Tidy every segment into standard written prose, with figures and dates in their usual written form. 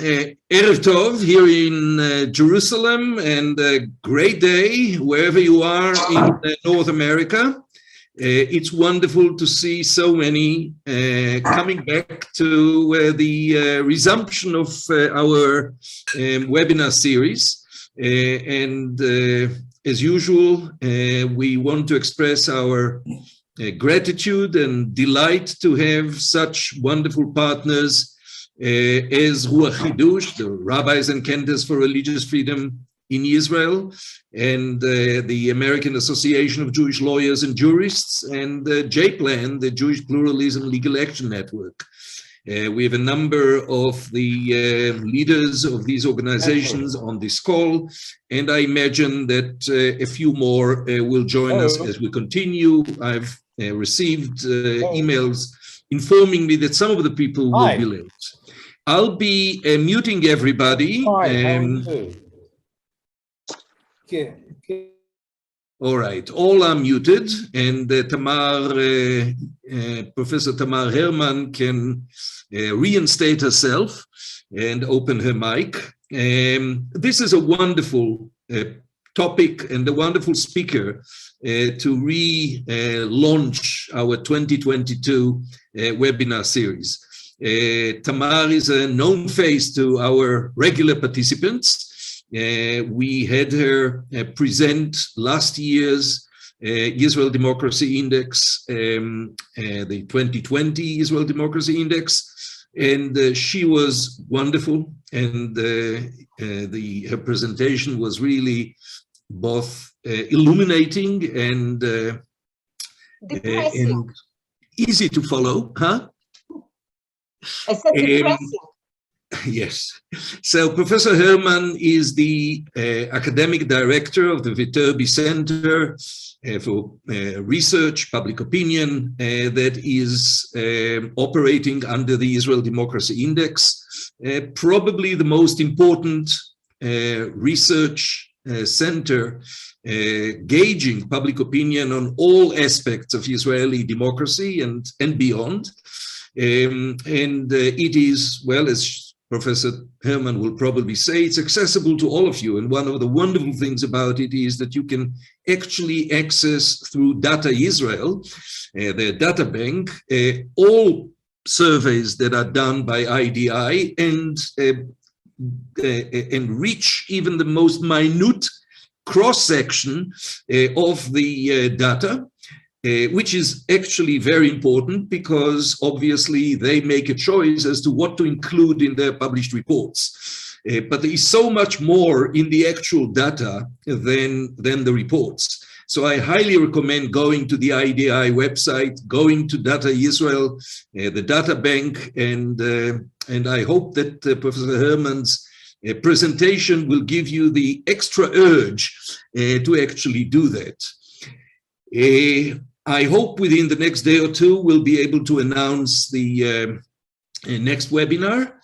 Erev Tov here in Jerusalem, and a great day wherever you are in North America. It's wonderful to see so many coming back to the resumption of our webinar series. And as usual, we want to express our gratitude and delight to have such wonderful partners as Ruach Chidush, the Rabbis and Cantors for Religious Freedom in Israel, and the American Association of Jewish Lawyers and Jurists, and JPLAN, the Jewish Pluralism Legal Action Network. We have a number of the leaders of these organizations on this call, and I imagine that a few more will join us as we continue. I've received emails informing me that some of the people will be late. I'll be muting everybody. All right, all are muted, and Professor Tamar Herman can reinstate herself and open her mic. This is a wonderful topic and a wonderful speaker to relaunch our 2022 webinar series. Tamar is a known face to our regular participants. We had her present last year's Israel Democracy Index, the 2020 Israel Democracy Index, and she was wonderful, and her presentation was really both illuminating and easy to follow, huh? I said depressing. Yes. So Professor Herman is the academic director of the Viterbi Center for Research, Public Opinion, that is operating under the Israel Democracy Index, probably the most important research center gauging public opinion on all aspects of Israeli democracy and beyond. It is, well, as Professor Herman will probably say, it's accessible to all of you. And one of the wonderful things about it is that you can actually access through Data Israel, their data bank, all surveys that are done by IDI and reach even the most minute cross-section of the data. Which is actually very important because obviously they make a choice as to what to include in their published reports. But there is so much more in the actual data than the reports. So I highly recommend going to the IDI website, going to Data Israel, the data bank, and I hope that Professor Herman's presentation will give you the extra urge to actually do that. I hope within the next day or two, we'll be able to announce the next webinar.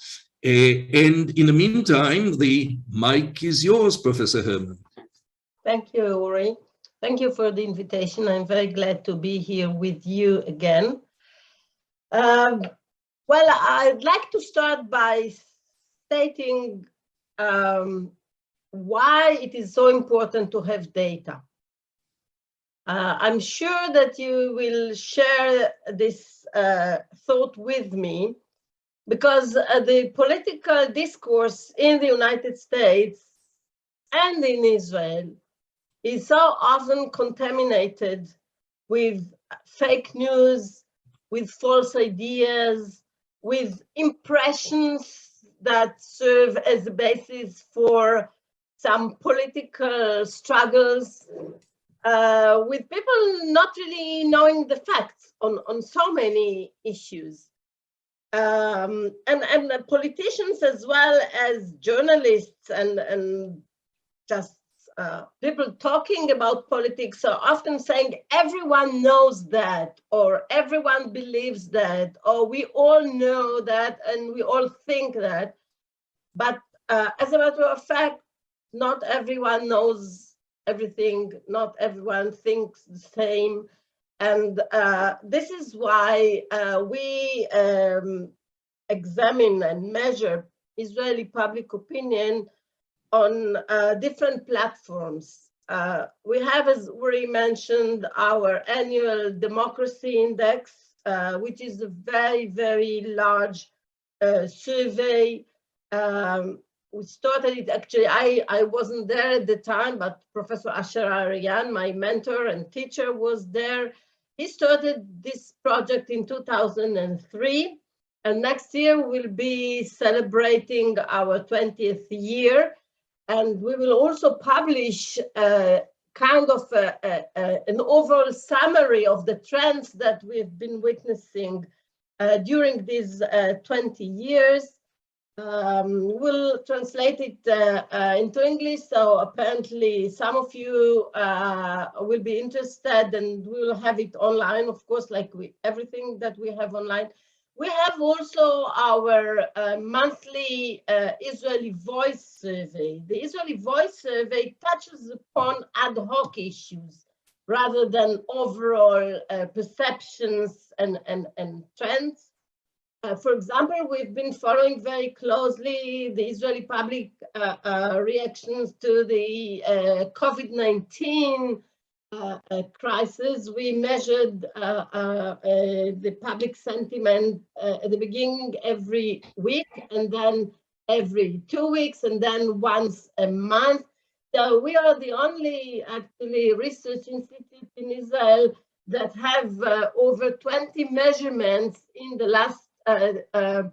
And in the meantime, the mic is yours, Professor Herman. Thank you, Uri. Thank you for the invitation. I'm very glad to be here with you again. Well, I'd like to start by stating why it is so important to have data. I'm sure that you will share this thought with me because the political discourse in the United States and in Israel is so often contaminated with fake news, with false ideas, with impressions that serve as a basis for some political struggles, with people not really knowing the facts on so many issues. And politicians as well as journalists and just people talking about politics are often saying everyone knows that, or everyone believes that, or we all know that and we all think that. But as a matter of fact, not everyone knows everything, not everyone thinks the same. And this is why we examine and measure Israeli public opinion on different platforms. We have, as Uri mentioned, our annual democracy index, which is a very, very large survey. We started it, actually, I wasn't there at the time, but Professor Asher Arian, my mentor and teacher, was there. He started this project in 2003, and next year we'll be celebrating our 20th year. And we will also publish kind of an overall summary of the trends that we've been witnessing during these 20 years. We'll translate it into English, so apparently some of you will be interested, and we'll have it online, of course, like everything that we have online. We have also our monthly Israeli Voice survey. The Israeli Voice survey touches upon ad hoc issues rather than overall perceptions and trends. For example, we've been following very closely the Israeli public reactions to the COVID-19 crisis. We measured the public sentiment at the beginning every week, and then every 2 weeks, and then once a month. So we are the only actually research institute in Israel that have over 20 measurements in the last 2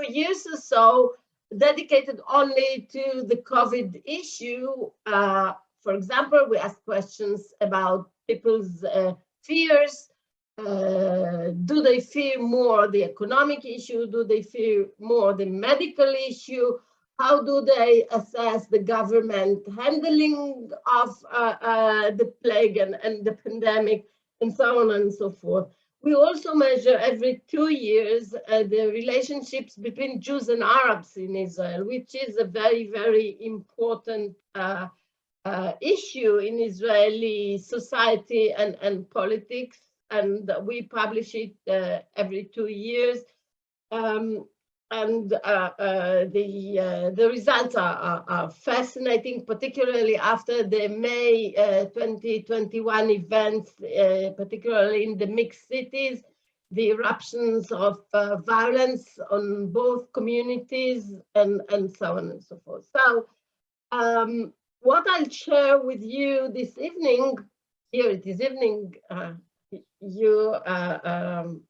years or so dedicated only to the COVID issue. For example, we ask questions about people's fears. Do they fear more the economic issue? Do they fear more the medical issue? How do they assess the government handling of the plague and the pandemic, and so on and so forth? We also measure every 2 years the relationships between Jews and Arabs in Israel, which is a very, very important issue in Israeli society and politics, and we publish it every 2 years. The results are fascinating, particularly after the May 2021 events, particularly in the mixed cities, the eruptions of violence on both communities, and so on and so forth. So what I'll share with you this evening, here it is evening,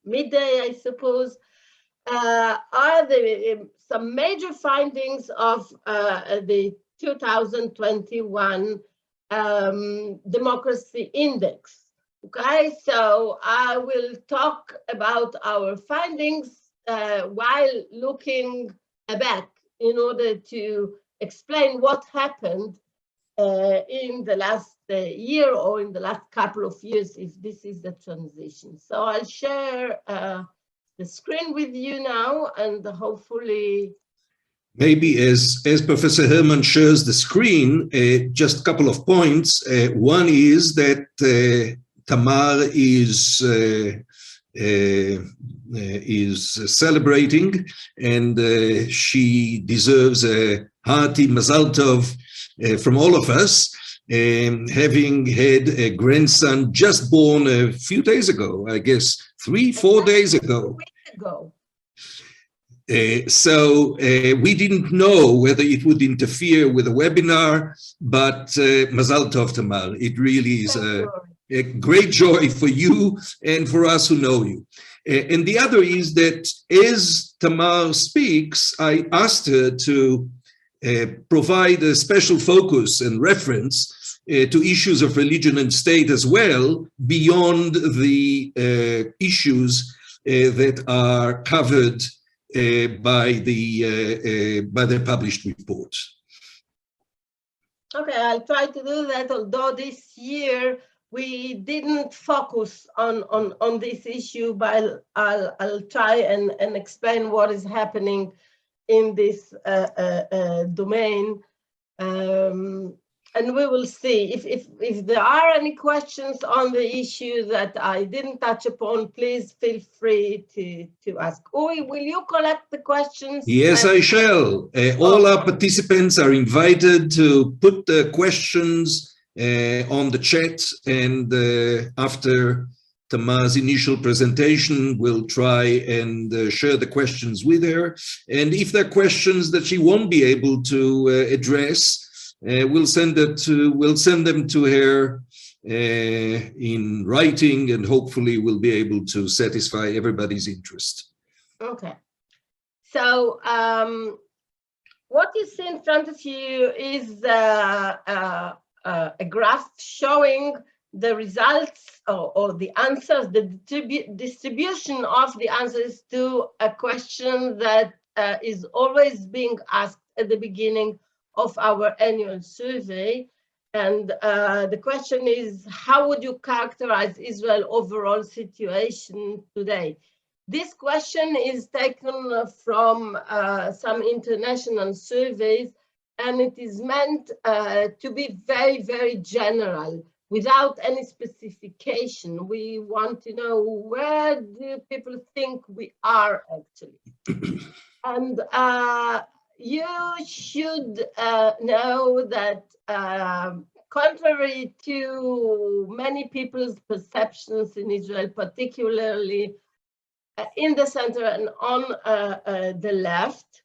midday, I suppose, are some major findings of the 2021 Democracy Index. Okay, so I will talk about our findings while looking back in order to explain what happened in the last year or in the last couple of years, if this is the transition. So I'll share the screen with you now, and hopefully. Maybe as Professor Herman shares the screen, just a couple of points. One is that Tamar is celebrating, and she deserves a hearty Mazal Tov from all of us, having had a grandson just born a few days ago, I guess 3-4 days ago. So we didn't know whether it would interfere with the webinar, but Mazal Tov, Tamar. It really is a great joy for you and for us who know you. And the other is that as Tamar speaks, I asked her to provide a special focus and reference to issues of religion and state as well, beyond the issues that are covered by the published report. Okay, I'll try to do that, although this year we didn't focus on this issue, but I'll try and explain what is happening in this domain. and we will see if there are any questions on the issue that I didn't touch upon. Please feel free to ask. Uri, will you collect the questions? Yes, I shall. All our participants are invited to put the questions on the chat, and after Tamar's initial presentation, we'll try and share the questions with her. And if there are questions that she won't be able to address, we'll send them to her in writing, and hopefully we'll be able to satisfy everybody's interest. Okay. So what you see in front of you is a graph showing the results or the answers, the distribution of the answers to a question that is always being asked at the beginning of our annual survey. And the question is, how would you characterize Israel's overall situation today? This question is taken from some international surveys, and it is meant to be very, very general, without any specification. We want to know, where do people think we are actually? And you should know that contrary to many people's perceptions in Israel, particularly in the center and on the left,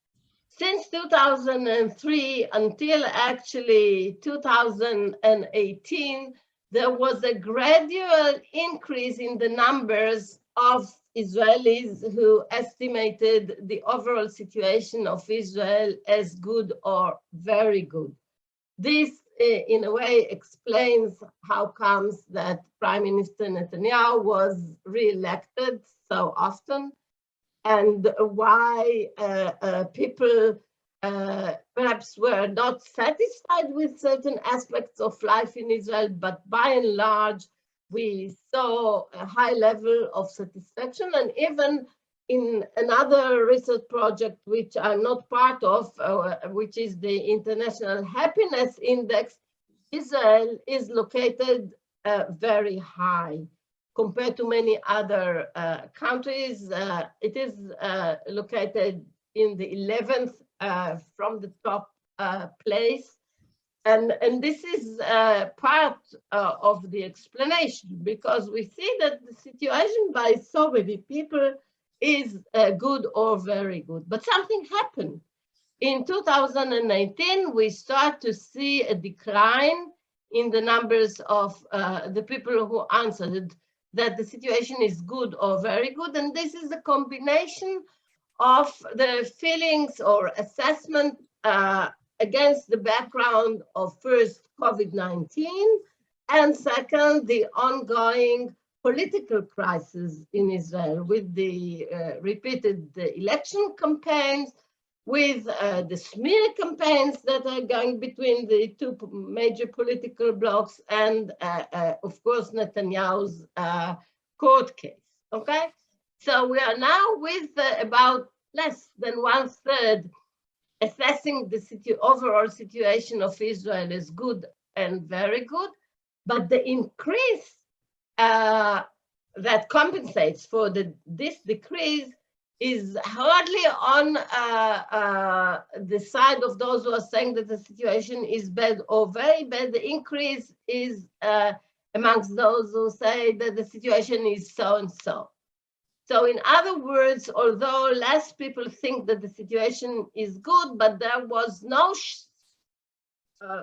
since 2003 until actually 2018, there was a gradual increase in the numbers of Israelis who estimated the overall situation of Israel as good or very good. This, in a way, explains how comes that Prime Minister Netanyahu was re-elected so often, and why people perhaps were not satisfied with certain aspects of life in Israel, but by and large, we saw a high level of satisfaction. And even in another research project, which I'm not part of, which is the International Happiness Index, Israel is located very high compared to many other countries. It is located in the 11th from the top place. And this is part of the explanation, because we see that the situation by so many people is good or very good. But something happened. In 2019, we start to see a decline in the numbers of the people who answered that the situation is good or very good. And this is a combination of the feelings or assessment against the background of first COVID-19, and second, the ongoing political crisis in Israel with the repeated election campaigns, with the smear campaigns that are going between the two major political blocs, and of course Netanyahu's court case. Okay, so we are now with about less than 1/3 assessing the overall situation of Israel as good and very good, but the increase that compensates for this decrease is hardly on the side of those who are saying that the situation is bad or very bad. The increase is amongst those who say that the situation is so and so. So in other words, although less people think that the situation is good, but there was no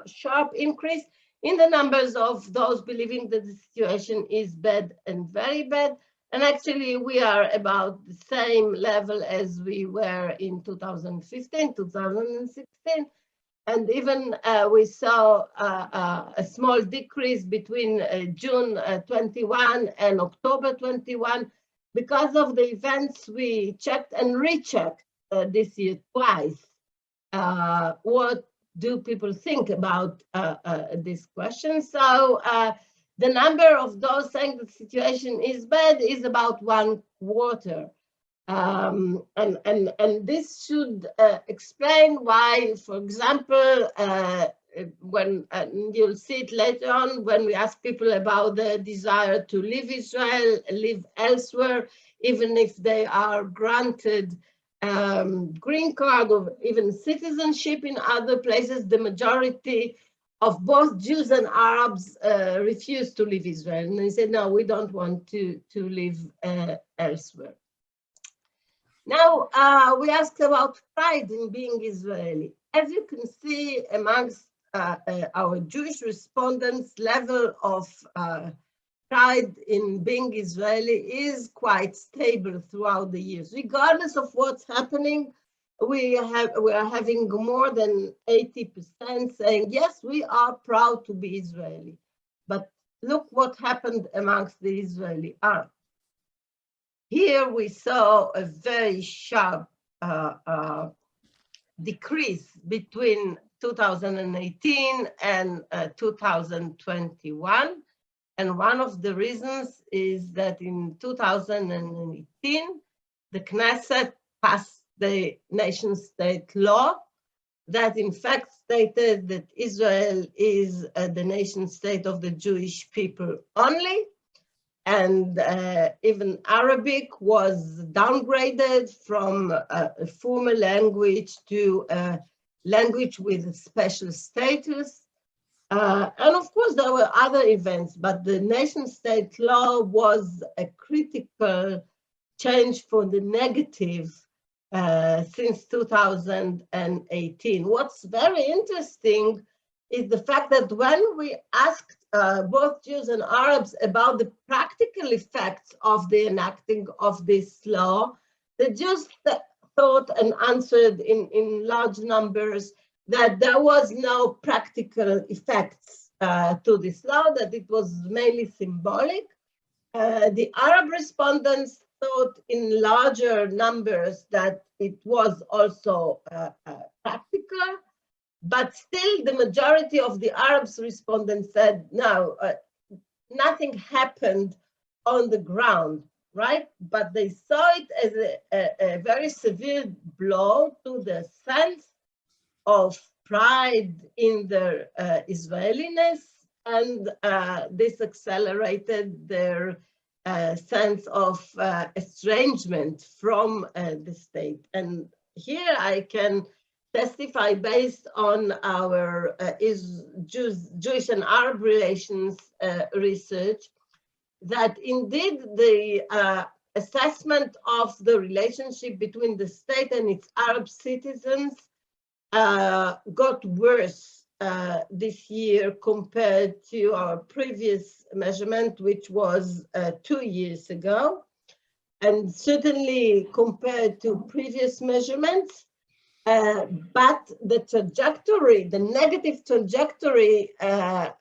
sharp increase in the numbers of those believing that the situation is bad and very bad. And actually, we are about the same level as we were in 2015, 2016. And even we saw a small decrease between June 21 and October 21. Because of the events, we checked and rechecked this year twice. What do people think about this question? So the number of those saying the situation is bad is about 1/4. And this should explain why, for example, when you'll see it later on, when we ask people about the desire to leave Israel, live elsewhere, even if they are granted green card or even citizenship in other places, the majority of both Jews and Arabs refuse to leave Israel. And they said, no, we don't want to live elsewhere. Now, we asked about pride in being Israeli. As you can see, amongst our Jewish respondents, level of pride in being Israeli is quite stable throughout the years. Regardless of what's happening, we are having more than 80% saying, yes, we are proud to be Israeli. But look what happened amongst the Israeli Arabs. Here we saw a very sharp decrease between 2018 and 2021. And one of the reasons is that in 2018, the Knesset passed the nation-state law that in fact stated that Israel is the nation-state of the Jewish people only. And even Arabic was downgraded from a formal language to a language with a special status. And of course, there were other events, but the nation-state law was a critical change for the negative since 2018. What's very interesting is the fact that when we asked both Jews and Arabs about the practical effects of the enacting of this law, the Jews thought and answered in large numbers that there was no practical effects to this law, that it was mainly symbolic. The Arab respondents thought in larger numbers that it was also practical, but still the majority of the Arabs respondents said, no, nothing happened on the ground, right? But they saw it as a very severe blow to the sense of pride in their Israeliness, and this accelerated their sense of estrangement from the state. And here I can testify based on our Jewish and Arab relations research that indeed the assessment of the relationship between the state and its Arab citizens got worse this year compared to our previous measurement, which was 2 years ago. And certainly compared to previous measurements, but the trajectory, the negative trajectory that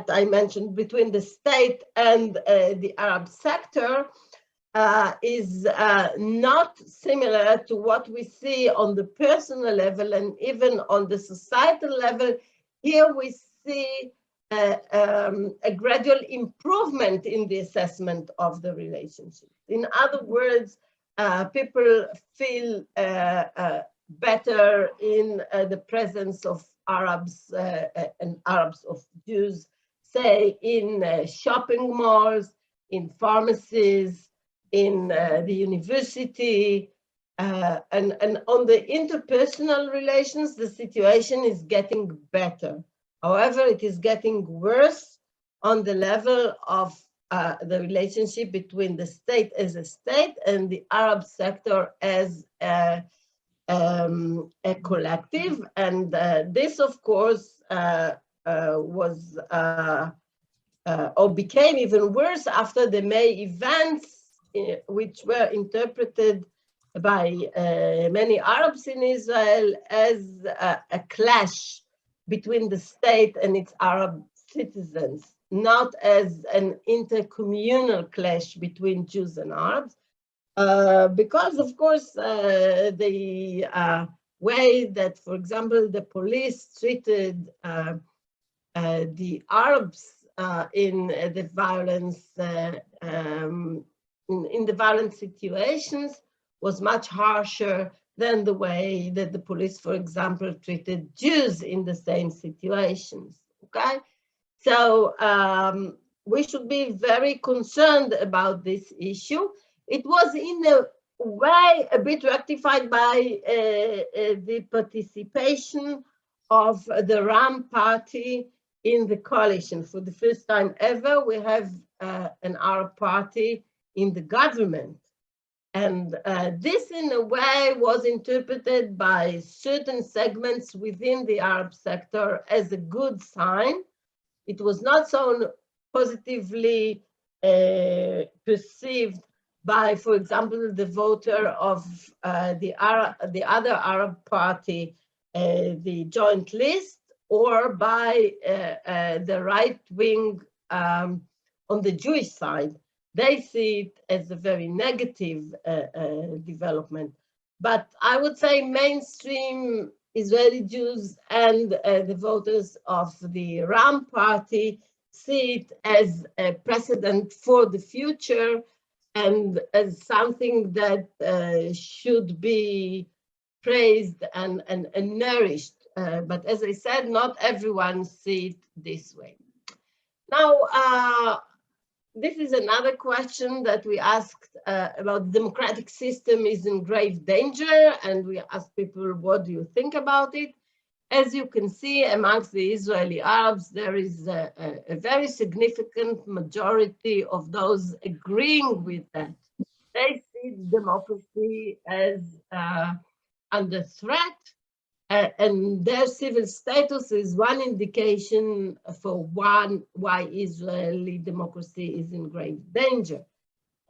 I mentioned between the state and the Arab sector is not similar to what we see on the personal level and even on the societal level. Here we see a gradual improvement in the assessment of the relationship. In other words, people feel better in the presence of Arabs and Arabs of Jews, say in shopping malls, in pharmacies, in the university, and on the interpersonal relations, the situation is getting better. However, it is getting worse on the level of the relationship between the state as a state and the Arab sector as a collective. And this, of course, was or became even worse after the May events, which were interpreted by many Arabs in Israel as a clash between the state and its Arab citizens, not as an intercommunal clash between Jews and Arabs, because of course the way that, for example, the police treated the Arabs in the violence, in the violent situations was much harsher than the way that the police, for example, treated Jews in the same situations, okay? So we should be very concerned about this issue. It was in a way a bit rectified by the participation of the Ram party in the coalition. For the first time ever, we have an Arab party in the government. And this, in a way, was interpreted by certain segments within the Arab sector as a good sign. It was not so positively perceived by, for example, the voter of the other Arab party, the Joint List, or by the right wing on the Jewish side. They see it as a very negative development. But I would say mainstream Israeli Jews and the voters of the Ram party see it as a precedent for the future and as something that should be praised and nourished. But as I said, not everyone sees it this way. Now, this is another question that we asked about the democratic system is in grave danger, and we asked people, what do you think about it? As you can see, amongst the Israeli Arabs, there is a very significant majority of those agreeing with that. They see democracy as under threat, and their civil status is one indication for why Israeli democracy is in grave danger.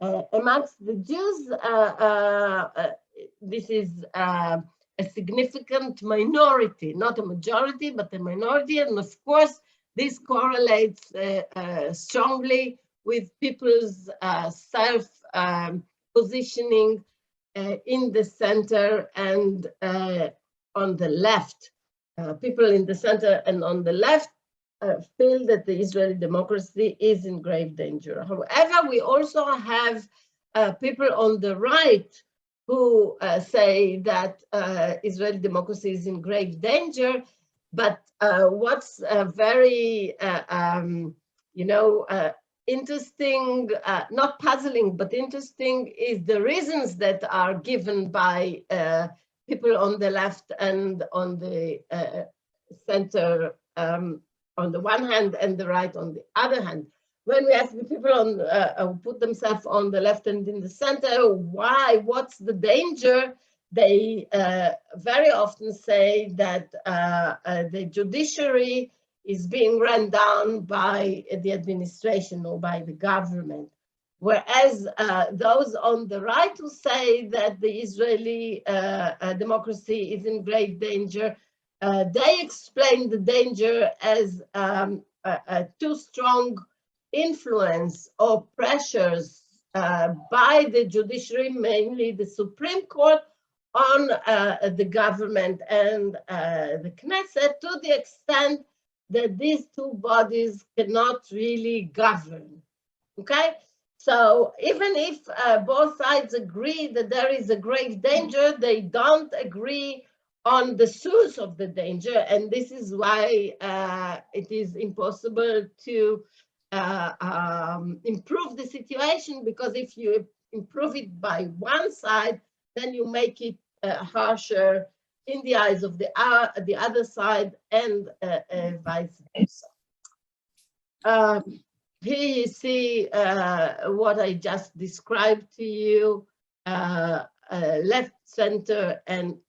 Amongst the Jews, this is a significant minority, not a majority, but a minority. And of course, this correlates strongly with people's self-positioning in the center and on the left. People in the center and on the left feel that the Israeli democracy is in grave danger. However, we also have people on the right who say that Israeli democracy is in grave danger. But what's very, interesting, not puzzling, but interesting, is the reasons that are given by people on the left and on the center on the one hand and the right on the other hand. When we ask the people who put themselves on the left and in the center, why, what's the danger? They very often say that the judiciary is being run down by the administration or by the government. Whereas those on the right who say that the Israeli democracy is in grave danger, they explain the danger as a too strong influence or pressures by the judiciary, mainly the Supreme Court, on the government and the Knesset, to the extent that these two bodies cannot really govern, okay? So even if both sides agree that there is a grave danger, they don't agree on the source of the danger, and this is why it is impossible to improve the situation, because if you improve it by one side, then you make it harsher in the eyes of the other side, and vice versa. Here you see what I just described to you, left, center, and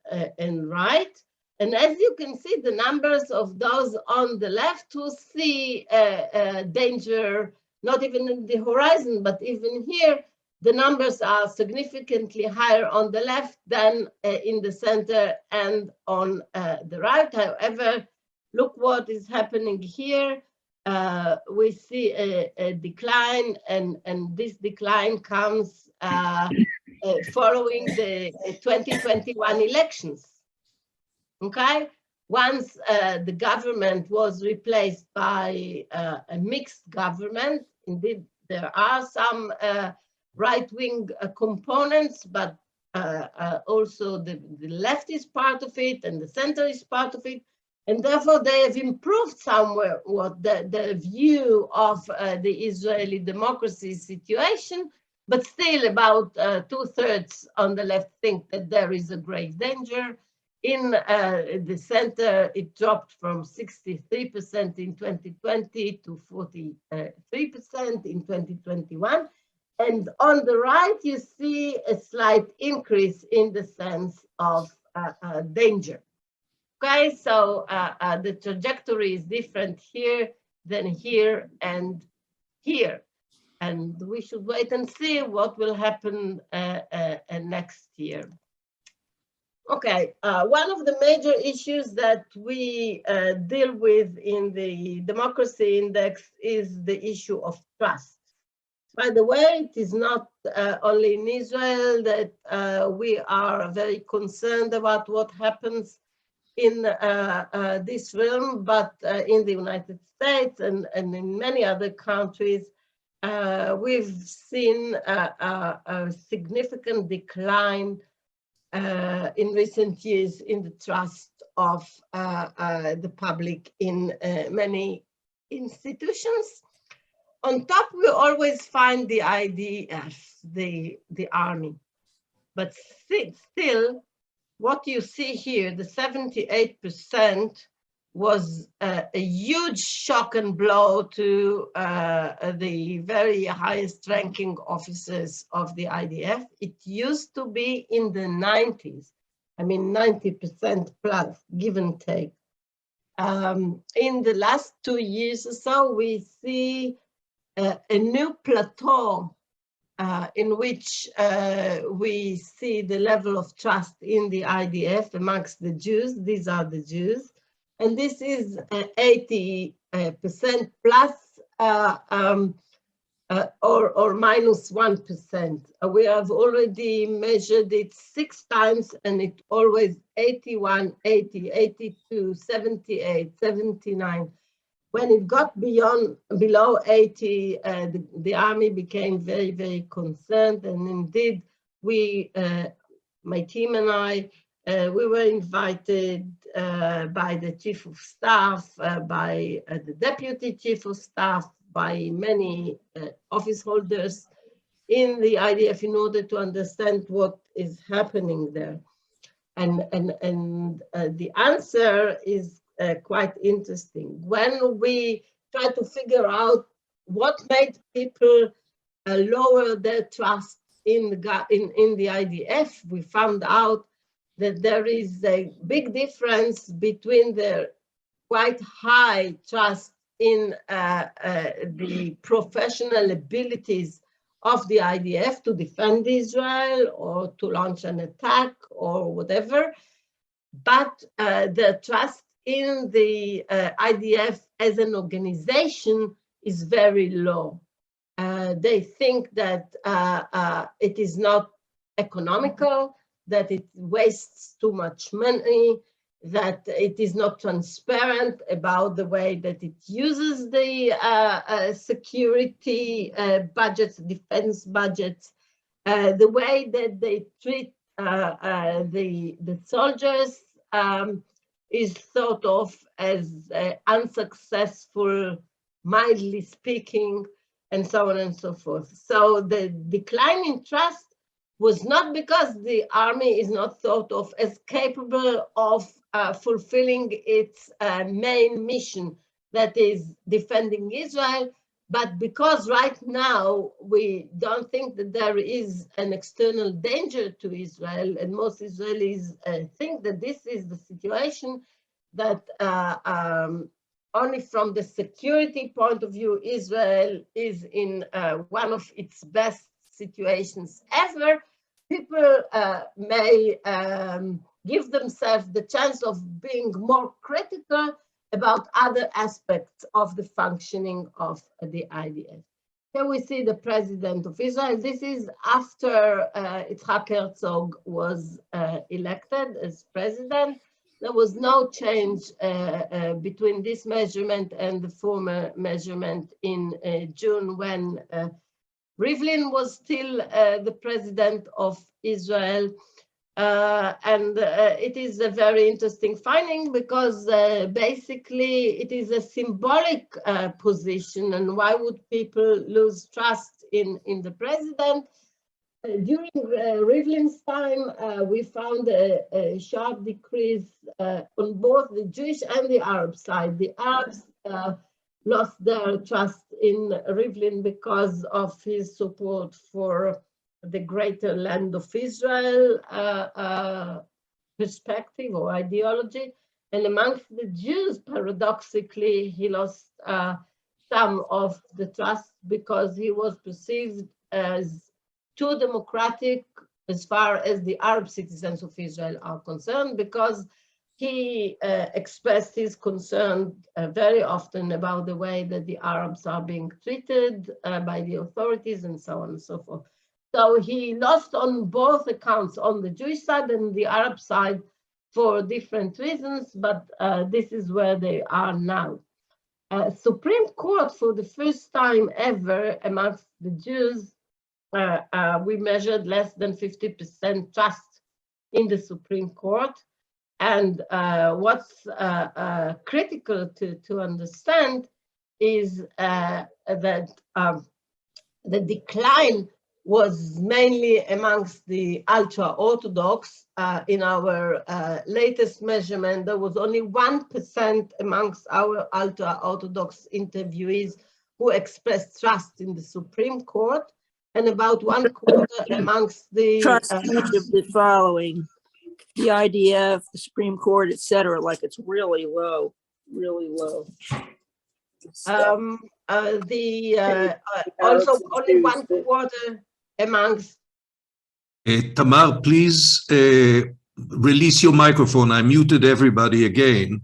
right. And as you can see, the numbers of those on the left who see danger, not even in the horizon, but even here, the numbers are significantly higher on the left than in the center and on the right. However, look what is happening here. We see a decline, and this decline comes following the 2021 elections. Okay, once the government was replaced by a mixed government, indeed there are some right-wing components, but also the left is part of it and the center is part of it. And therefore, they have improved somewhere what the view of the Israeli democracy situation, but still about 2/3 on the left think that there is a grave danger. In the center, it dropped from 63% in 2020 to 43% in 2021. And on the right, you see a slight increase in the sense of danger. Okay, so the trajectory is different here than here and here. And we should wait and see what will happen next year. Okay, one of the major issues that we deal with in the Democracy Index is the issue of trust. By the way, it is not only in Israel that we are very concerned about what happens in this realm, but in the United States and in many other countries, we've seen a significant decline in recent years in the trust of the public in many institutions. On top, we always find the IDF, the army, but still, what you see here, the 78% was a huge shock and blow to the very highest ranking officers of the IDF. It used to be in the 90s, I mean 90% plus, give and take. In the last 2 years or so, we see a new plateau in which we see the level of trust in the IDF amongst the Jews. These are the Jews. And this is 80% plus or minus 1%. We have already measured it 6 times and it always 81, 80, 82, 78, 79. When it got below 80, the army became very, very concerned. And indeed, we, my team and I, we were invited by the chief of staff, by the deputy chief of staff, by many office holders in the IDF in order to understand what is happening there. And the answer is quite interesting. When we try to figure out what made people lower their trust in the IDF, we found out that there is a big difference between their quite high trust in the professional abilities of the IDF to defend Israel or to launch an attack or whatever, but the trust in the IDF as an organization is very low. They think that it is not economical, that it wastes too much money, that it is not transparent about the way that it uses the security budgets, defense budgets, the way that they treat the soldiers is thought of as unsuccessful, mildly speaking, and so on and so forth. So the decline in trust was not because the army is not thought of as capable of fulfilling its main mission, that is defending Israel, but because right now we don't think that there is an external danger to Israel, and most Israelis think that this is the situation, that only from the security point of view, Israel is in one of its best situations ever. People may give themselves the chance of being more critical about other aspects of the functioning of the IDF. Here we see the president of Israel. This is after Yitzhak Herzog was elected as president. There was no change between this measurement and the former measurement in June, when Rivlin was still the president of Israel. And it is a very interesting finding because basically it is a symbolic position. And why would people lose trust in the president? During Rivlin's time, we found a sharp decrease on both the Jewish and the Arab side. The Arabs lost their trust in Rivlin because of his support for the greater land of Israel perspective or ideology. And amongst the Jews, paradoxically, he lost some of the trust because he was perceived as too democratic as far as the Arab citizens of Israel are concerned, because he expressed his concern very often about the way that the Arabs are being treated by the authorities and so on and so forth. So he lost on both accounts, on the Jewish side and the Arab side, for different reasons, but this is where they are now. Supreme Court, for the first time ever amongst the Jews, we measured less than 50% trust in the Supreme Court. And what's critical to understand is that the decline was mainly amongst the ultra-Orthodox. In our latest measurement, there was only 1% amongst our ultra-Orthodox interviewees who expressed trust in the Supreme Court, and about 1/4 amongst the trust of the following: the IDF, the Supreme Court, etc. Like it's really low, really low. Also only 1/4 amongst. Tamar, please release your microphone. I muted everybody again.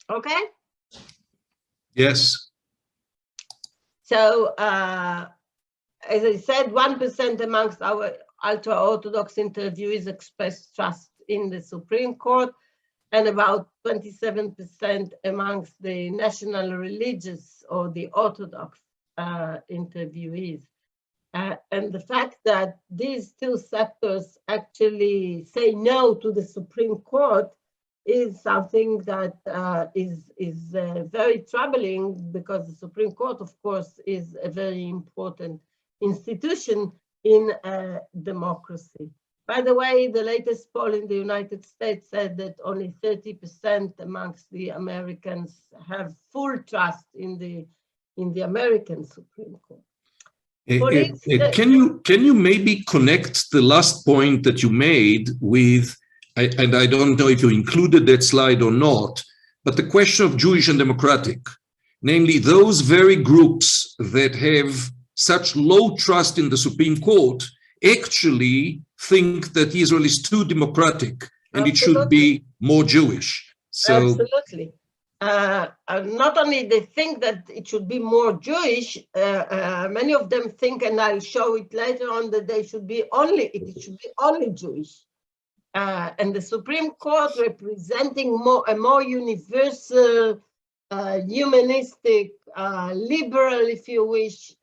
Okay. Yes. So, as I said, 1% amongst our ultra-Orthodox interviewees expressed trust in the Supreme Court, and about 27% amongst the national religious or the Orthodox interviewees. And the fact that these two sectors actually say no to the Supreme Court is something that is very troubling, because the Supreme Court, of course, is a very important institution in a democracy. By the way, the latest poll in the United States said that only 30% amongst the Americans have full trust in the American Supreme Court. Can you maybe connect the last point that you made with, and I don't know if you included that slide or not, but the question of Jewish and democratic, namely those very groups that have such low trust in the Supreme Court actually think that Israel is too democratic and Absolutely. It should be more Jewish. So absolutely. Not only they think that it should be more Jewish, many of them think, and I'll show it later on, that it should be only Jewish. And the Supreme Court, representing a more universal, humanistic, liberal, if you wish,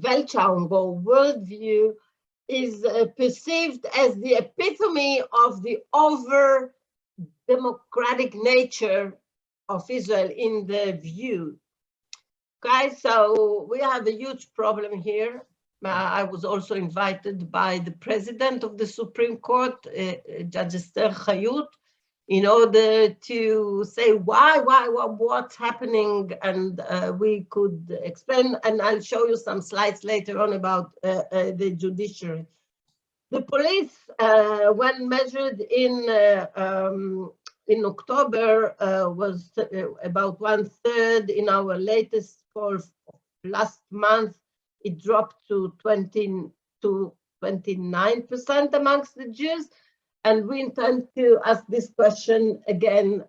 Weltschauung or worldview, is perceived as the epitome of the over-democratic nature of Israel in the view. Okay, so we have a huge problem here. I was also invited by the president of the Supreme Court, Judge Esther Chayut, in order to say what's happening, and we could explain, and I'll show you some slides later on about the judiciary. The police, when measured in October, was about 1/3. In our latest poll last month, it dropped to 29% amongst the Jews. And we intend to ask this question again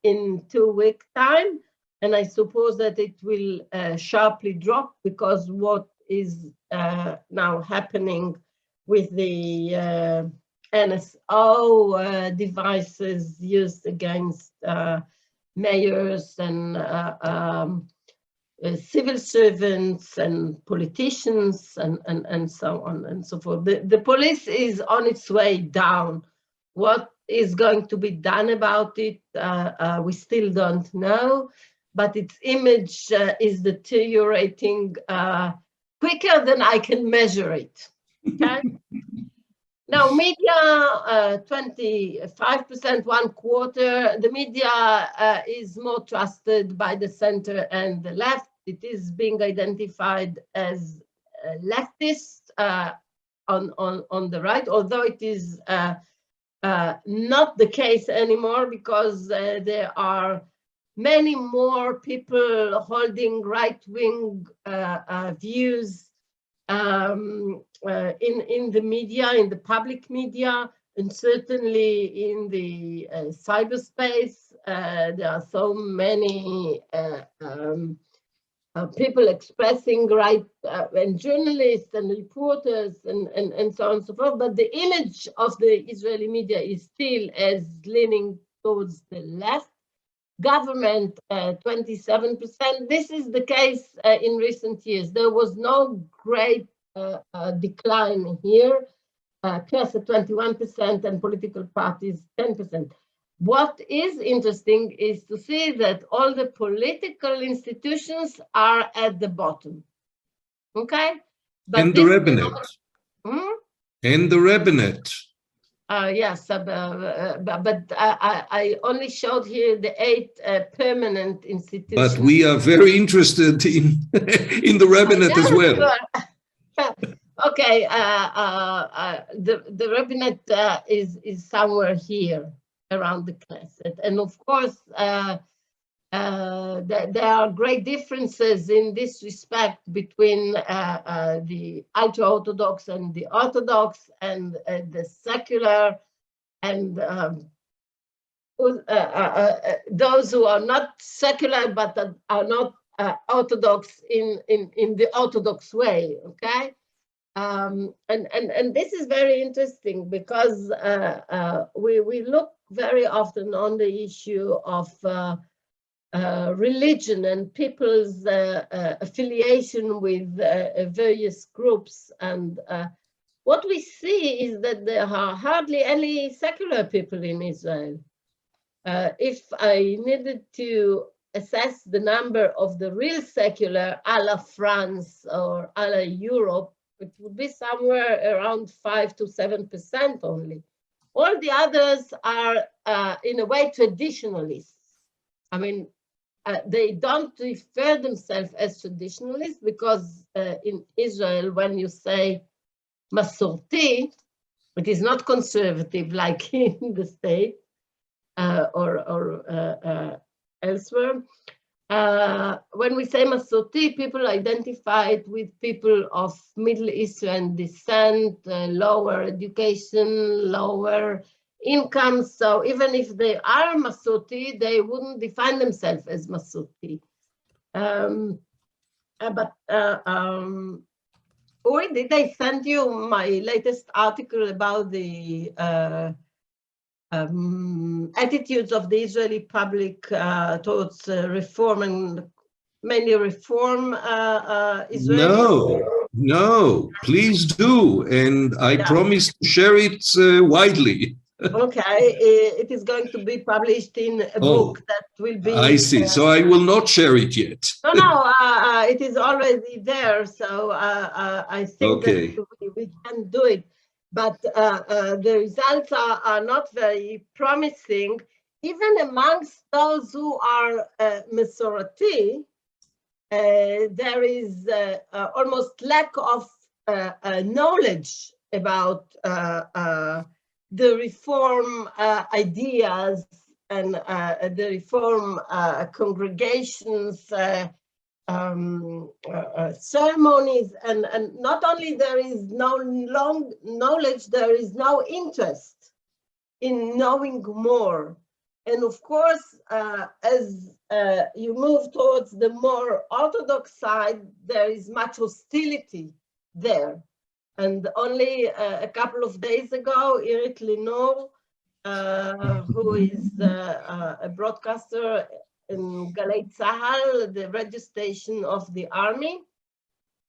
in 2 weeks' time. And I suppose that it will sharply drop, because what is now happening with the NSO devices used against mayors and civil servants and politicians and so on and so forth. The police is on its way down. What is going to be done about it, we still don't know, but its image is deteriorating quicker than I can measure it, okay? Now, media, 25%, 1/4. The media is more trusted by the center and the left. It is being identified as leftist on the right, although it is not the case anymore, because there are many more people holding right-wing views in the media, in the public media, and certainly in the cyberspace. There are so many people expressing right, and journalists and reporters and so on and so forth. But the image of the Israeli media is still as leaning towards the left. Government, 27%. This is the case in recent years. There was no great decline here, plus at 21%, and political parties 10%. What is interesting is to see that all the political institutions are at the bottom. Okay? But And the rabbinate. And the rabbinate. Yes, but I only showed here the 8 permanent institutions. But we are very interested in the rabbinate as well. Okay, the rabbinate is somewhere here around the Knesset, and of course there are great differences in this respect between the ultra-Orthodox and the Orthodox, and the secular, and those who are not secular but are not Orthodox in the Orthodox way. Okay, and this is very interesting, because we look very often on the issue of religion and people's affiliation with various groups, and what we see is that there are hardly any secular people in Israel. If I needed to assess the number of the real secular, a la France or a la Europe, it would be somewhere around 5 to 7% only. All the others are, in a way, traditionalists. I mean, they don't refer themselves as traditionalists, because in Israel, when you say Masorti, it is not conservative like in the States or elsewhere. When we say Masorti, people identify it with people of Middle Eastern descent, lower education, lower income. So even if they are Masorti, they wouldn't define themselves as Masorti. Or did I send you my latest article about the attitudes of the Israeli public towards reform, and mainly reform Israelis? No, please do. And I promise to share it widely. Okay, it is going to be published in a book that will be... I see, so I will not share it yet. No, it is already there, so I think that we can do it. But the results are not very promising. Even amongst those who are Masorti, there is almost lack of knowledge about the reform ideas and the reform congregations, ceremonies, and not only there is no long knowledge, there is no interest in knowing more. And of course, as you move towards the more Orthodox side, there is much hostility there. And only a couple of days ago, Irit Linor, who is a broadcaster in Galei Tzahal, the radio station of the army.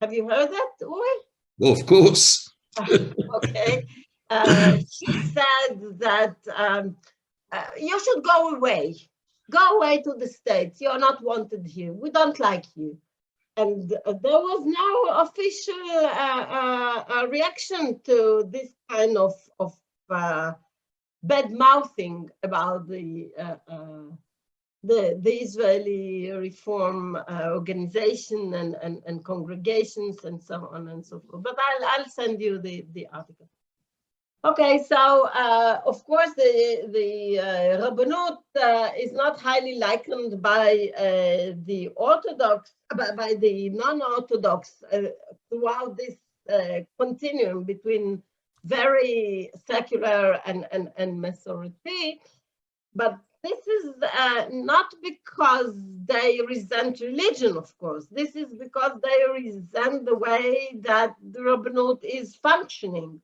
Have you heard that, Uri? Well, of course. Okay. She said that you should go away. Go away to the States. You're not wanted here. We don't like you. And there was no official reaction to this kind of bad mouthing about the Israeli reform organization and congregations and so on and so forth. But I'll send you the article. Okay, so of course the Rabbanut is not highly likened by the Orthodox, by the non-Orthodox throughout this continuum between very secular and Masorti, but this is not because they resent religion, of course. This is because they resent the way that the Rabbanut is functioning,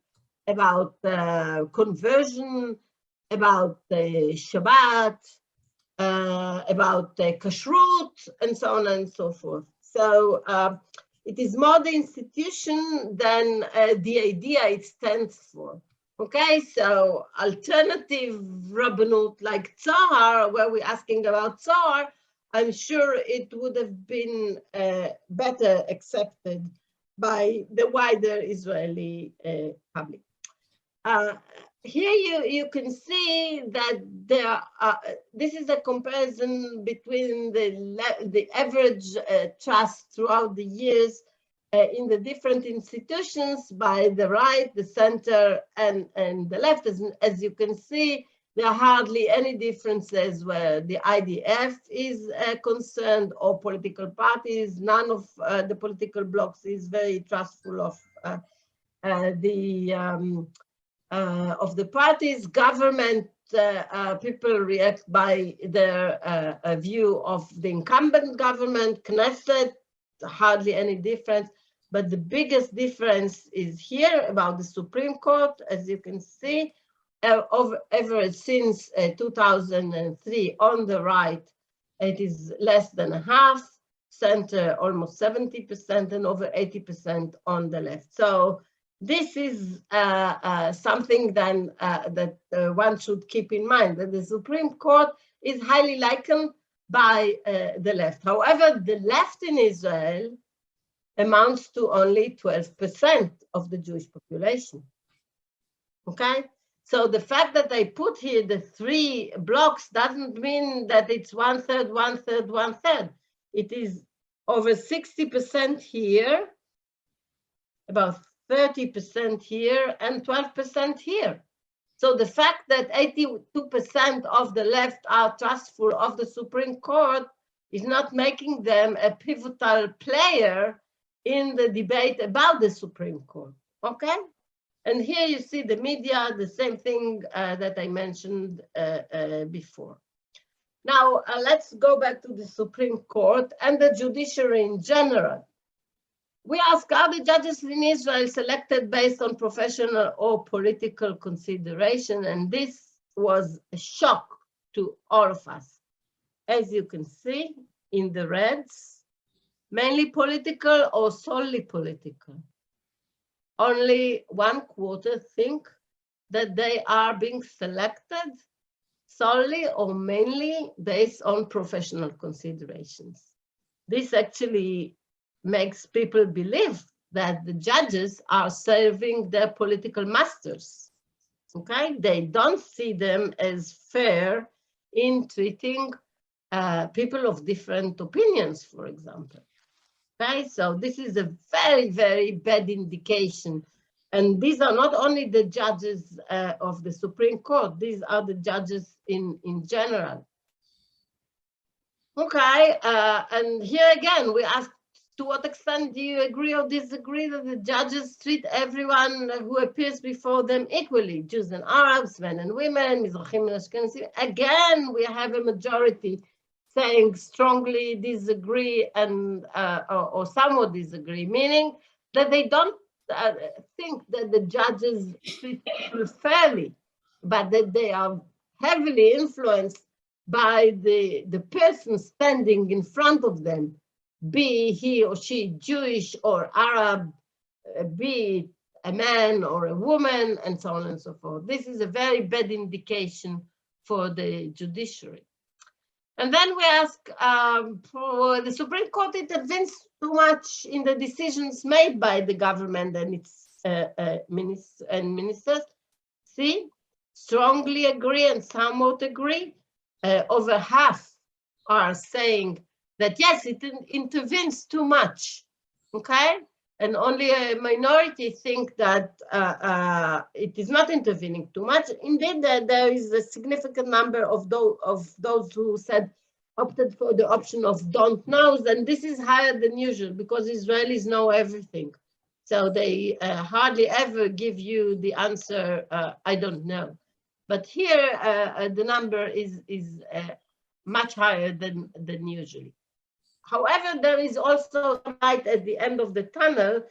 about conversion, about Shabbat, about kashrut, and so on and so forth. So it is more the institution than the idea it stands for. Okay, so alternative Rabbanut like Zohar, where we're asking about Zohar, I'm sure it would have been better accepted by the wider Israeli public. Here you can see that there this is a comparison between the average trust throughout the years in the different institutions by the right, the center, and the left. As you can see, there are hardly any differences where the IDF is concerned or political parties. None of the political blocs is very trustful of the parties. Government people react by their view of the incumbent government. Knesset, hardly any difference. But the biggest difference is here about the Supreme Court. As you can see, ever since 2003 on the right, it is less than a half, center almost 70%, and over 80% on the left. So this is something then that one should keep in mind, that the Supreme Court is highly likened by the left. However, the left in Israel amounts to only 12% of the Jewish population. Okay? So the fact that I put here the three blocks doesn't mean that it's 1/3, 1/3, 1/3. It is over 60% here, about 30% here, and 12% here. So the fact that 82% of the left are trustful of the Supreme Court is not making them a pivotal player in the debate about the Supreme Court, okay? And here you see the media, the same thing that I mentioned before. Now, let's go back to the Supreme Court and the judiciary in general. We ask, are the judges in Israel selected based on professional or political consideration? And this was a shock to all of us. As you can see in the reds, mainly political or solely political. Only 1/4 think that they are being selected solely or mainly based on professional considerations. This actually makes people believe that the judges are serving their political masters, okay? They don't see them as fair in treating people of different opinions, for example. Okay, so this is a very, very bad indication. And these are not only the judges of the Supreme Court, these are the judges in general. Okay, and here again, we ask, to what extent do you agree or disagree that the judges treat everyone who appears before them equally, Jews and Arabs, men and women, Mizrahim and Ashkenazim? Again, we have a majority saying strongly disagree and or somewhat disagree, meaning that they don't think that the judges treat people fairly, but that they are heavily influenced by the person standing in front of them, be he or she Jewish or Arab, be a man or a woman, and so on and so forth. This is a very bad indication for the judiciary. And then we ask for the Supreme Court intervenes too much in the decisions made by the government and its ministers. See, strongly agree and somewhat agree. Over half are saying that yes, it intervenes too much, okay? And only a minority think that it is not intervening too much. Indeed, there is a significant number of those who opted for the option of don't knows, and this is higher than usual because Israelis know everything. So they hardly ever give you the answer, I don't know. But here, the number is much higher than usually. However, there is also light at the end of the tunnel.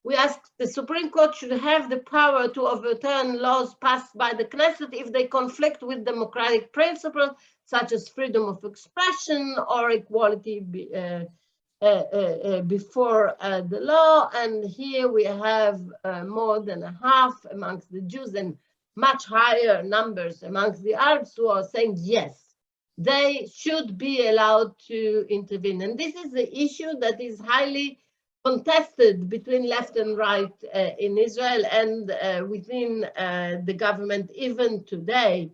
We ask the Supreme Court should have the power to overturn laws passed by the Knesset if they conflict with democratic principles, such as freedom of expression or equality before the law. And here we have more than a half amongst the Jews and much higher numbers amongst the Arabs who are saying yes, they should be allowed to intervene. And this is the issue that is highly contested between left and right in Israel and within the government even today.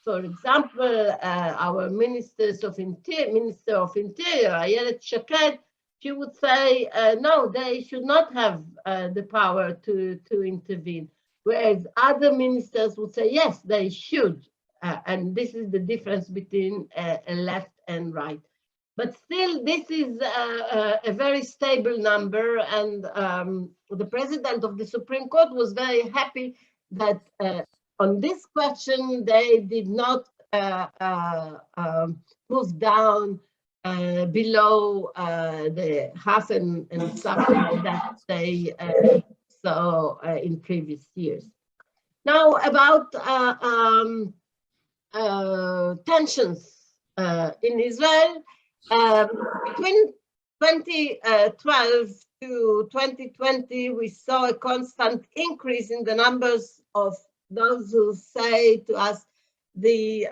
For example, our Minister of Interior, Ayelet Shaked, she would say, no, they should not have the power to intervene. Whereas other ministers would say, yes, they should. And this is the difference between left and right. But still, this is a very stable number. And the president of the Supreme Court was very happy that on this question, they did not move down below the half and something that they saw in previous years. Now about tensions in Israel. Between 2012 to 2020, we saw a constant increase in the numbers of those who say to us the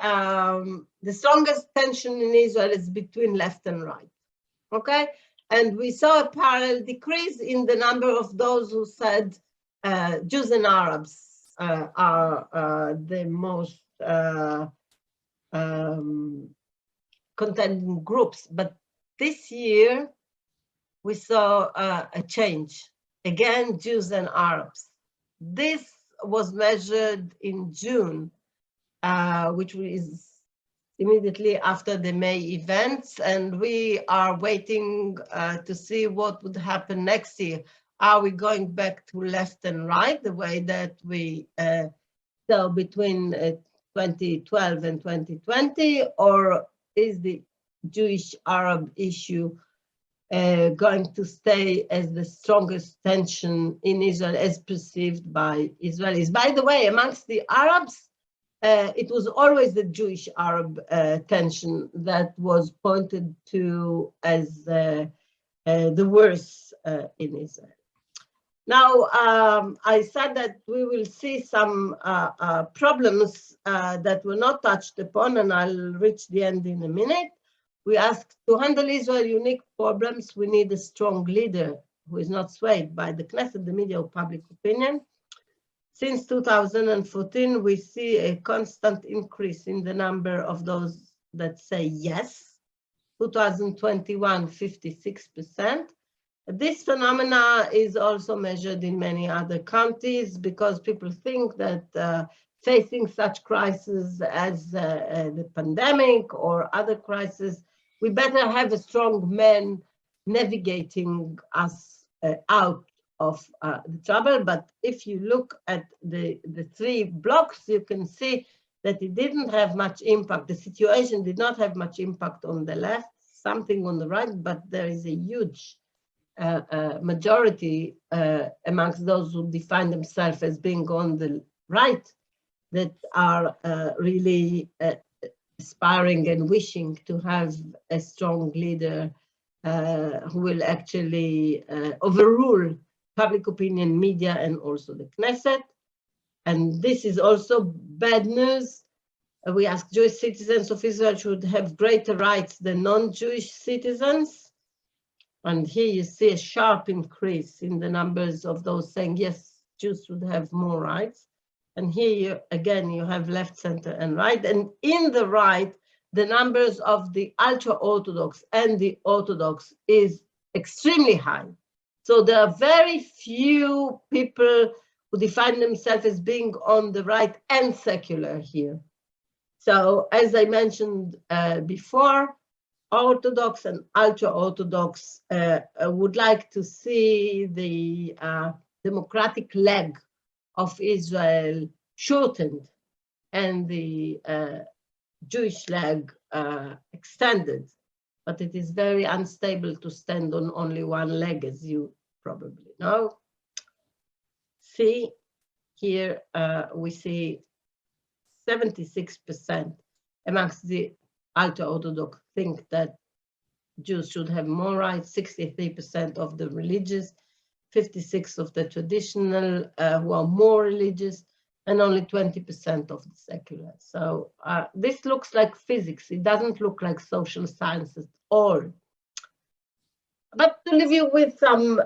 strongest tension in Israel is between left and right, okay? And we saw a parallel decrease in the number of those who said Jews and Arabs are the most contending groups. But this year, we saw a change. Again, Jews and Arabs. This was measured in June, which is immediately after the May events, and we are waiting to see what would happen next year. Are we going back to left and right, the way that we saw between 2012 and 2020, or is the Jewish-Arab issue going to stay as the strongest tension in Israel as perceived by Israelis? By the way, amongst the Arabs, it was always the Jewish-Arab tension that was pointed to as the worst in Israel. Now, I said that we will see some problems that were not touched upon, and I'll reach the end in a minute. We asked to handle Israel's unique problems, we need a strong leader who is not swayed by the Knesset, the media, or public opinion. Since 2014, we see a constant increase in the number of those that say yes. 2021, 56%. This phenomena is also measured in many other countries because people think that facing such crises as the pandemic or other crises, we better have a strong man navigating us out of the trouble. But if you look at the three blocks, you can see that it didn't have much impact. The situation did not have much impact on the left, something on the right, but there is a huge majority amongst those who define themselves as being on the right that are really aspiring and wishing to have a strong leader who will actually overrule public opinion, media, and also the Knesset. And this is also bad news. We ask Jewish citizens of Israel should have greater rights than non-Jewish citizens. And here you see a sharp increase in the numbers of those saying, yes, Jews should have more rights. And here, again, you have left, center, and right. And in the right, the numbers of the ultra-Orthodox and the Orthodox is extremely high. So there are very few people who define themselves as being on the right and secular here. So as I mentioned before, Orthodox and ultra-Orthodox would like to see the democratic leg of Israel shortened and the Jewish leg extended, but it is very unstable to stand on only one leg, as you probably know. See, here we see 76% amongst the ultra-Orthodox think that Jews should have more rights, 63% of the religious, 56% of the traditional who are more religious, and only 20% of the secular. So this looks like physics. It doesn't look like social science at all. But to leave you with some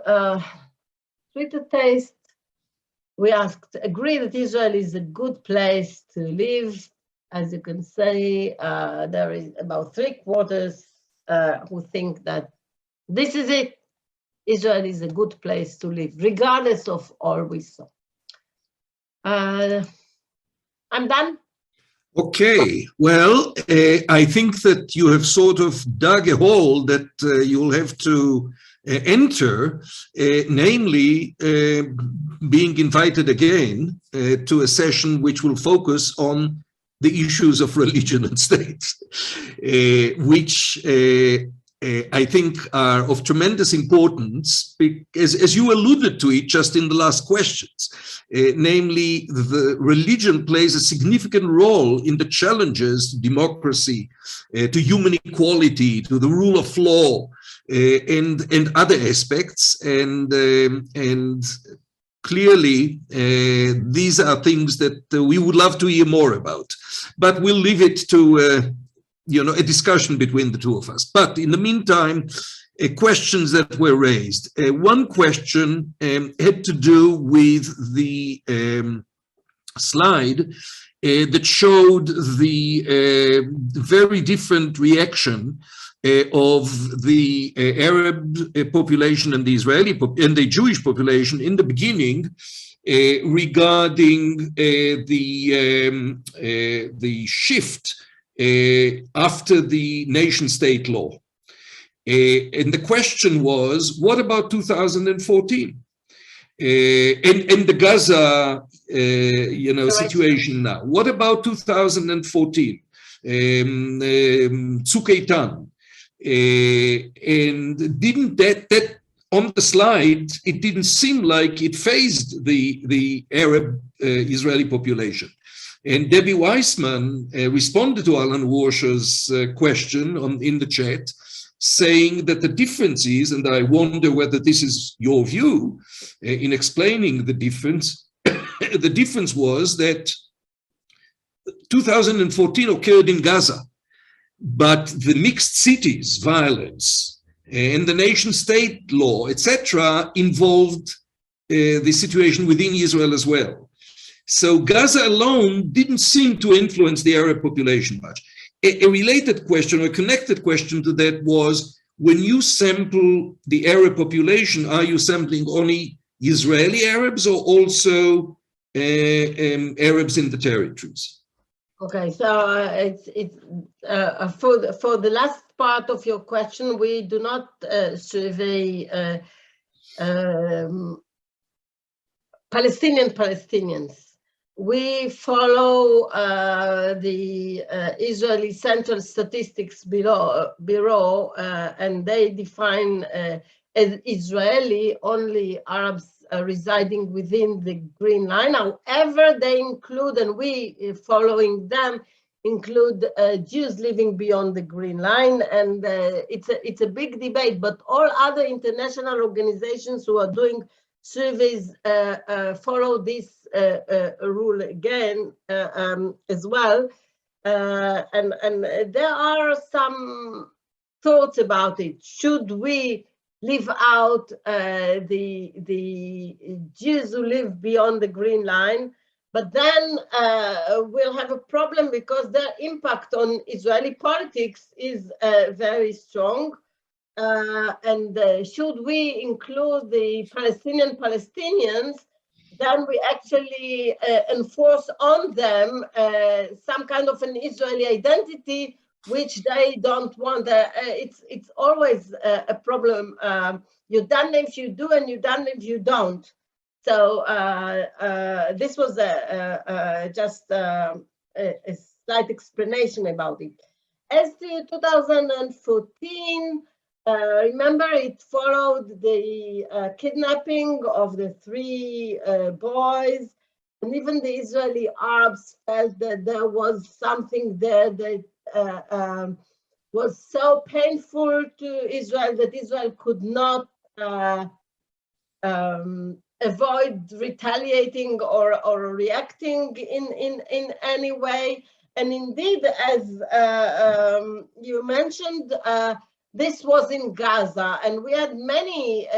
sweeter taste, we asked, agree that Israel is a good place to live. As you can see, there is about 3/4 who think that this is it. Israel is a good place to live, regardless of all we saw. I'm done. Okay, well, I think that you have sort of dug a hole that you'll have to enter, namely being invited again to a session which will focus on the issues of religion and states, which I think are of tremendous importance, because, as you alluded to it just in the last questions, namely the religion plays a significant role in the challenges to democracy, to human equality, to the rule of law, and other aspects, and clearly these are things that we would love to hear more about, but we'll leave it to a discussion between the two of us. But in the meantime, questions that were raised. One question had to do with the slide that showed the very different reaction of the Arab population and the Israeli and the Jewish population in the beginning regarding the shift after the nation-state law. And the question was, what about 2014? And the Gaza, situation now. What about 2014? Tzuk Eitan. And didn't that on the slide, it didn't seem like it fazed the Arab Israeli population. And Debbie Weissman responded to Alan Warsher's question in the chat, saying that the difference is, and I wonder whether this is your view in explaining the difference, the difference was that 2014 occurred in Gaza, but the mixed cities violence and the nation-state law, etc., involved the situation within Israel as well. So Gaza alone didn't seem to influence the Arab population much. A related question, or a connected question to that was, when you sample the Arab population, are you sampling only Israeli Arabs or also Arabs in the territories? Okay, so for the last part of your question, we do not survey Palestinians. We follow the Israeli Central Statistics Bureau, and they define Israeli, only Arabs residing within the Green Line. However, they include, and we following them, include Jews living beyond the Green Line, and it's a big debate. But all other international organizations who are doing surveys follow this rule again as well, and there are some thoughts about it. Should we leave out the Jews who live beyond the Green Line? But then we'll have a problem because their impact on Israeli politics is very strong. And should we include the Palestinians, then we actually enforce on them some kind of an Israeli identity, which they don't want. It's always a problem. You're done if you do, and you're done if you don't. So this was just a slight explanation about it. As to 2014, remember it followed the kidnapping of the 3 boys, and even the Israeli Arabs felt that there was something there that was so painful to Israel that Israel could not avoid retaliating or reacting in any way. And indeed, as you mentioned, this was in Gaza, and we had many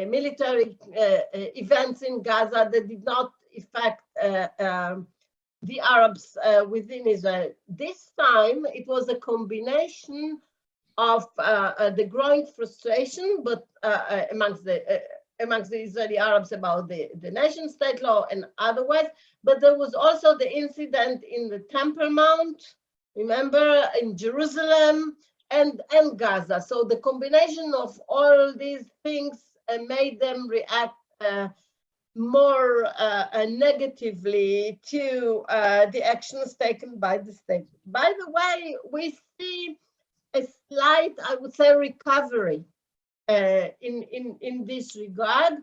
military events in Gaza that did not affect the Arabs within Israel. This time, it was a combination of the growing frustration, but amongst the Israeli Arabs about the nation state law and otherwise, but there was also the incident in the Temple Mount, remember, in Jerusalem and Gaza. So the combination of all these things made them react more negatively to the actions taken by the state. By the way, we see a slight, I would say, recovery in this regard,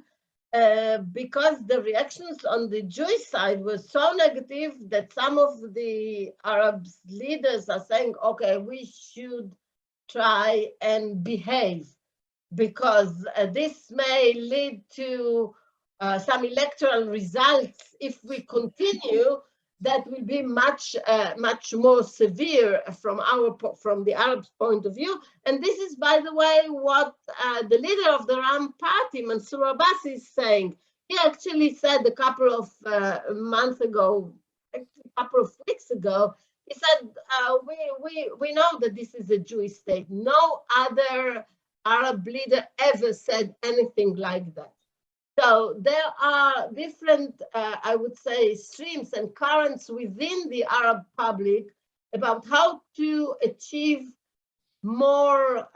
because the reactions on the Jewish side were so negative that some of the Arab leaders are saying, okay, we should try and behave, because this may lead to some electoral results if we continue that will be much more severe from the Arabs' point of view. And this is, by the way, what the leader of the Ram party, Mansour Abbas, is saying. He actually said a couple of months ago, a couple of weeks ago, he said, we know that this is a Jewish state. No other Arab leader ever said anything like that. So there are different, I would say, streams and currents within the Arab public about how to achieve more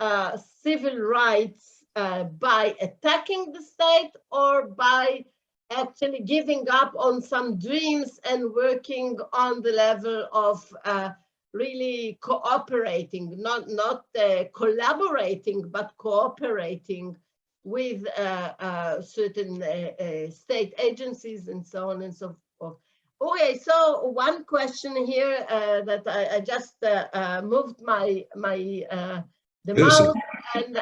civil rights by attacking the state or by actually giving up on some dreams and working on the level of really cooperating, not collaborating, but cooperating with certain state agencies and so on and so forth. Okay, so one question here that I just moved the mouse and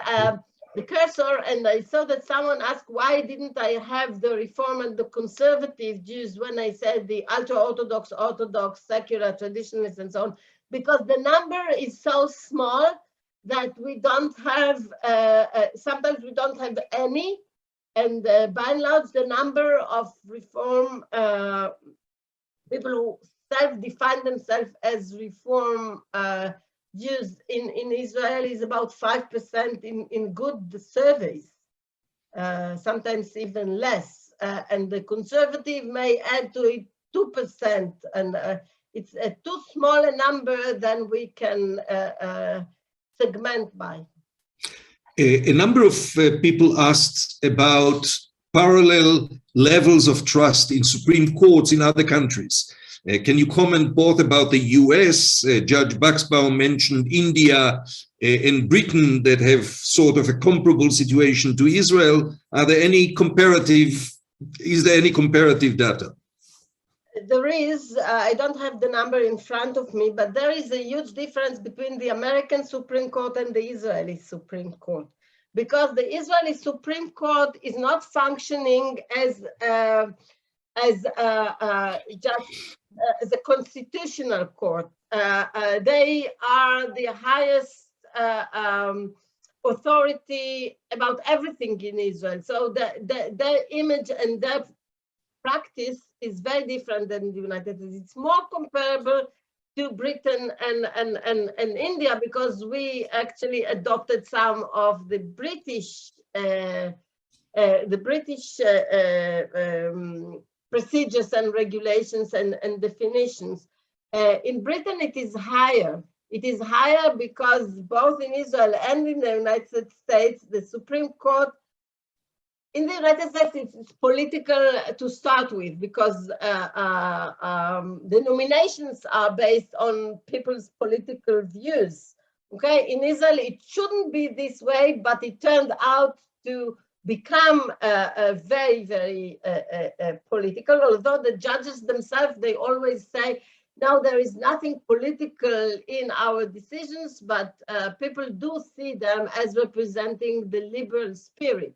the cursor, and I saw that someone asked, why didn't I have the Reform and the Conservative Jews when I said the ultra-Orthodox, Orthodox, secular, traditionalists, and so on? Because the number is so small that we don't have, sometimes we don't have any, and by and large, the number of Reform people who self-define themselves as Reform Jews in Israel is about 5% in good surveys, sometimes even less, and the conservative may add to it 2%, and it's a too small a number than we can segment by. A number of people asked about parallel levels of trust in Supreme Courts in other countries. Can you comment both about the US? Judge Buxbaum mentioned India and Britain that have sort of a comparable situation to Israel. Are there any comparative, is there any comparative data? There is, I don't have the number in front of me, but there is a huge difference between the American Supreme Court and the Israeli Supreme Court, because the Israeli Supreme Court is not functioning as a constitutional court. They are the highest authority about everything in Israel. So their image and their practice is very different than the United States. It's more comparable to Britain and India, because we actually adopted some of the British procedures and regulations and definitions. In Britain, it is higher. It is higher because both in Israel and in the United States, the Supreme Court, in the United States, it's political to start with, because the nominations are based on people's political views. Okay, in Israel, it shouldn't be this way, but it turned out to become very, very political. Although the judges themselves, they always say, no, there is nothing political in our decisions, but people do see them as representing the liberal spirit.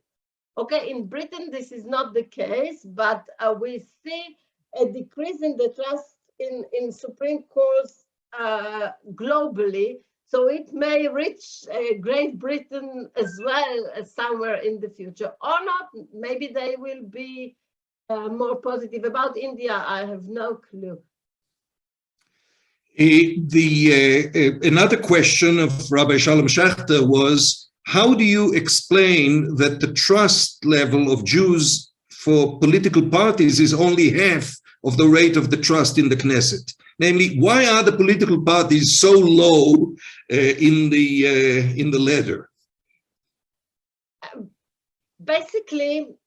Okay, in Britain, this is not the case, but we see a decrease in the trust in Supreme Courts globally. So it may reach Great Britain as well as somewhere in the future, or not. Maybe they will be more positive. About India, I have no clue. Another question of Rabbi Shalom Schachter was, how do you explain that the trust level of Jews for political parties is only half of the rate of the trust in the Knesset? Namely, why are the political parties so low in the ladder? Basically,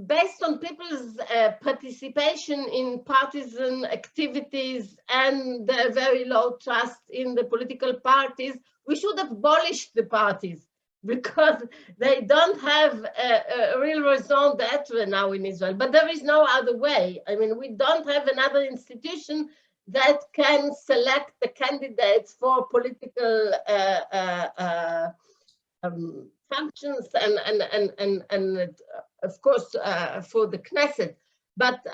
based on people's participation in partisan activities and their very low trust in the political parties, we should abolish the parties, because they don't have a real raison d'etre now in Israel. But there is no other way. I mean, we don't have another institution that can select the candidates for political functions and of course for the Knesset. But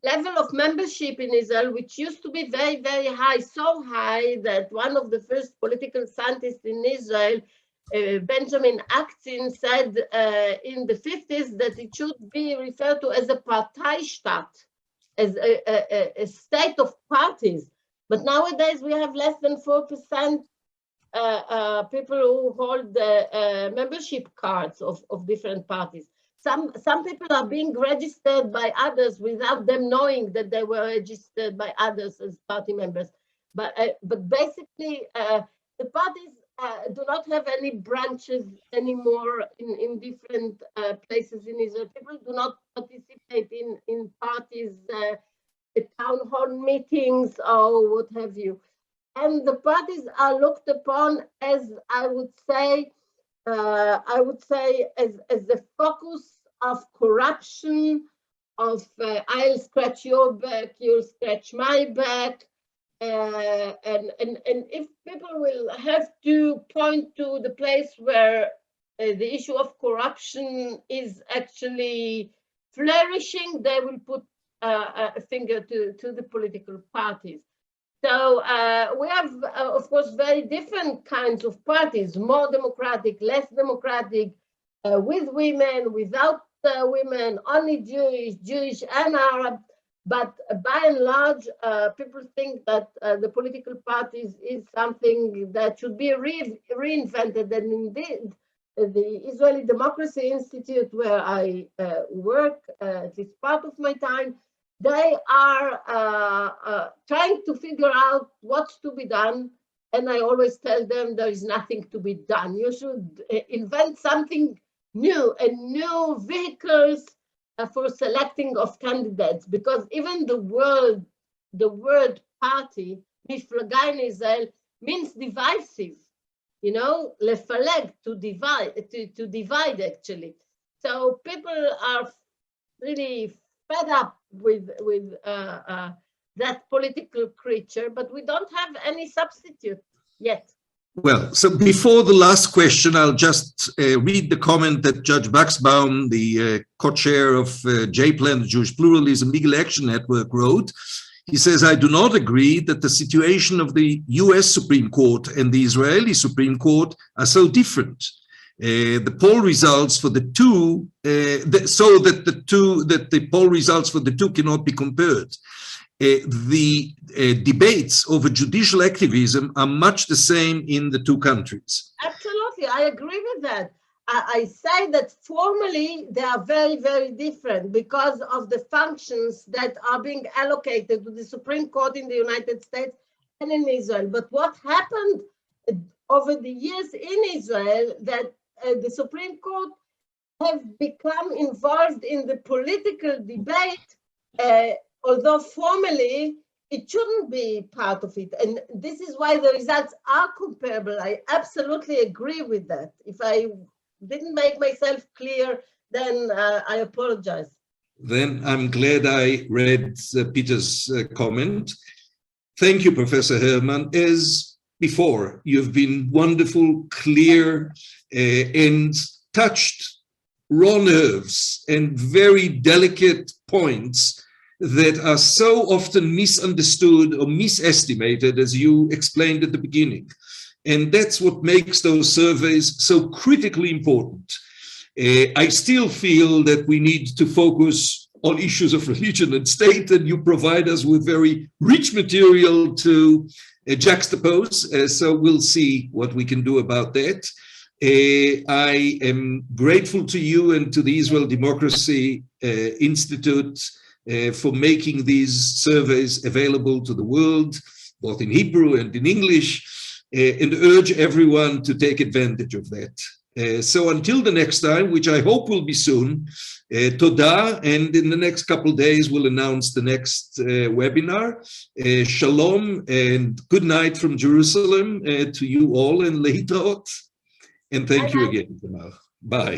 level of membership in Israel, which used to be very, very high, so high that one of the first political scientists in Israel, Benjamin Akzin, said in the 50s that it should be referred to as a Parteistaat, as a state of parties. But nowadays we have less than 4% people who hold the membership cards of different parties. Some people are being registered by others without them knowing that they were registered by others as party members. But basically, the parties do not have any branches anymore in different places in Israel. People do not participate in parties, town hall meetings or what have you. And the parties are looked upon as, I would say, as the focus of corruption, of I'll scratch your back, you'll scratch my back. And if people will have to point to the place where the issue of corruption is actually flourishing, they will put a finger to the political parties. So we have, of course, very different kinds of parties, more democratic, less democratic, with women, without women, only Jewish and Arab. But by and large, people think that the political parties is something that should be reinvented. And indeed, the Israeli Democracy Institute, where I work, at least part of my time, they are trying to figure out what's to be done. And I always tell them there is nothing to be done. You should invent something new and new vehicles for selecting of candidates, because even the word party, miflaga in Israel, means divisive, you know, lefaleg, to divide actually. So people are really fed up with that political creature, but we don't have any substitute yet. Well, so before the last question, I'll just read the comment that Judge Baxbaum, the co-chair of JPLAN, the Jewish Pluralism Legal Action Network, wrote. He says, I do not agree that the situation of the US Supreme Court and the Israeli Supreme Court are so different. The poll results for the two, that the poll results for the two cannot be compared. The debates over judicial activism are much the same in the two countries. Absolutely, I agree with that. I say that formally they are very, very different because of the functions that are being allocated to the Supreme Court in the United States and in Israel. But what happened over the years in Israel, that the Supreme Court have become involved in the political debate, although formally it shouldn't be part of it. And this is why the results are comparable. I absolutely agree with that. If I didn't make myself clear, then I apologize. Then I'm glad I read Peter's comment. Thank you, Professor Herman. As before, you've been wonderful, clear, and touched raw nerves and very delicate points that are so often misunderstood or misestimated, as you explained at the beginning. And that's what makes those surveys so critically important. I still feel that we need to focus on issues of religion and state, and you provide us with very rich material to juxtapose. So we'll see what we can do about that. I am grateful to you and to the Israel Democracy Institute for making these surveys available to the world, both in Hebrew and in English, and urge everyone to take advantage of that. So until the next time, which I hope will be soon, toda, and in the next couple of days we'll announce the next webinar. Shalom and good night from Jerusalem to you all, and leitraot. And thank you again, Tamar. Bye.